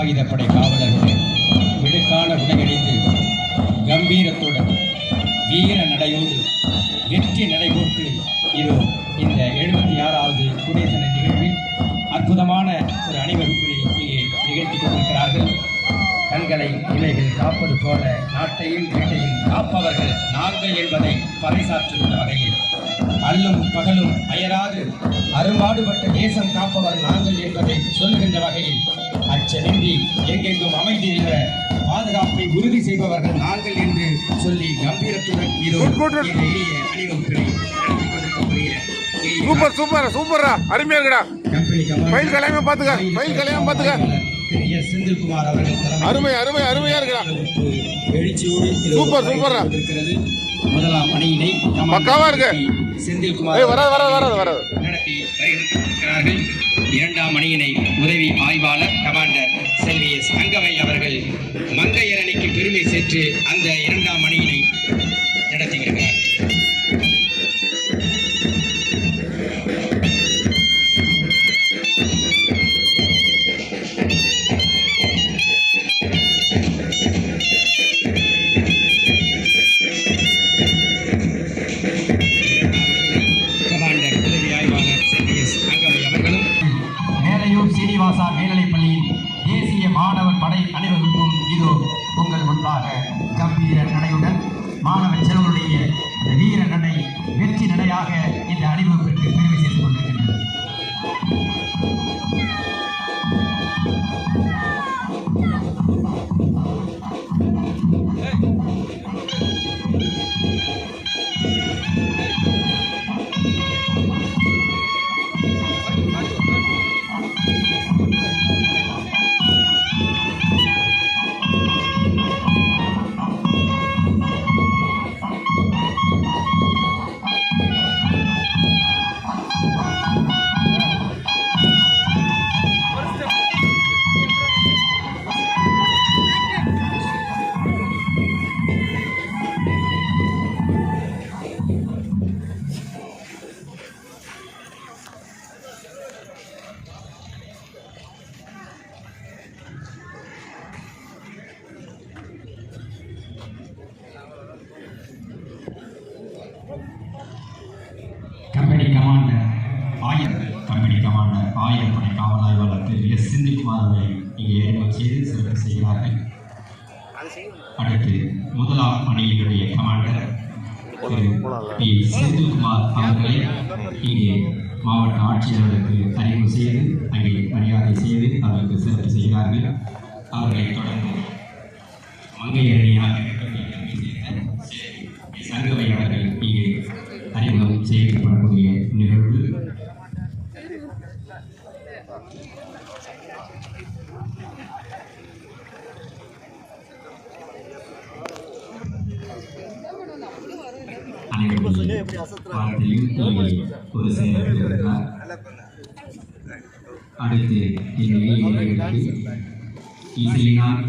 ஆயுதப்படை காவலருடன் விடுக்கான உடையணிந்து கம்பீரத்துடன் வீர நடையோடு வெற்றி நடைபோட்டு இதோ இந்த 76வது குடியரசு நிகழ்வில் அற்புதமான ஒரு அணிவகுப்பினை இங்கே நிகழ்த்தி கொண்டிருக்கிறார்கள். கண்களை இவைகள் காப்பது போல நாட்டையும் வீட்டையும் காப்பவர்கள் நாங்கள் என்பதை பறைசாற்றுகின்ற வகையில் அல்லும் பகலும் அயராது அரும்பாடுபட்ட தேசம் காப்பவர் நாங்கள் என்பதை சொல்லுகின்ற வகையில் அச்சமின்றி எங்கெங்கும் அமைதி நின்ற பாதுகாப்பை உறுதி செய்பவர்கள் நாங்கள் என்று சொல்லி கம்பீரத்துடன் எளிய அணிவகுப்பினை நடத்தி கொண்டிருக்கக்கூடிய சூப்பர் சூப்பர் சூப்பரா அருமையா இருக்குடா. ஃபைல் கலையாம பாத்துக்க, ஃபைல் கலையாம பாத்துக்க. செந்தில்குமார் அவர்கள் அருமை அருமை அருமையா இருக்குடா. எழுச்சியோடு சூப்பர் சூப்பரா இருக்கிறது. முதலாம் அணியினை பக்காவா இருக்கு. செந்தில்குமார் வராது நடத்தி வருகிறார்கள். இரண்டாம் அணியினை உதவி ஆய்வாளர் கமாண்டர் செல்வி எஸ் அங்கவை அவர்கள் மங்கையர் அணிக்கு பெருமை சேர்த்து அந்த இரண்டாம் அணியினை நடத்தி வருகிறார். சீனிவாசா மேல்நிலைப்பள்ளியின் தேசிய மாணவர் படை அணிவகுப்பும் இதோ உங்கள் முன்பாக கம்பீர நடையுடன் மாணவ செல்வனுடைய வீர நடை வெற்றி நடையாக இந்த அணிவகுப்பிற்கு பெருமை சேர்த்துக் கொண்டிருக்கின்றது. கம்பெனி கமாண்டர் ஆயுதப்படை காவல் ஆய்வாளர் திரு எஸ் செந்தில்குமார் அவர்களை இங்கே ஏற்பாடு செய்து சிறப்பு செய்கிறார்கள். அடுத்து முதலாம் அணியினுடைய கமாண்டர் திரு பி செந்தில்குமார் அவர்களை இங்கே மாவட்ட ஆட்சியர்களுக்கு அறிமுகம் செய்து அங்கே மரியாதை செய்து அவர்களுக்கு சிறப்பு செய்கிறார்கள். அவர்களை தொடர்ந்து மங்கையர் அணியாக சங்கவை அவர்கள் இங்கே அறிமுகம் செய்யப்படக்கூடிய நிகழ்வு. ஒரு செயல் அடுத்து இந்த இசையினால்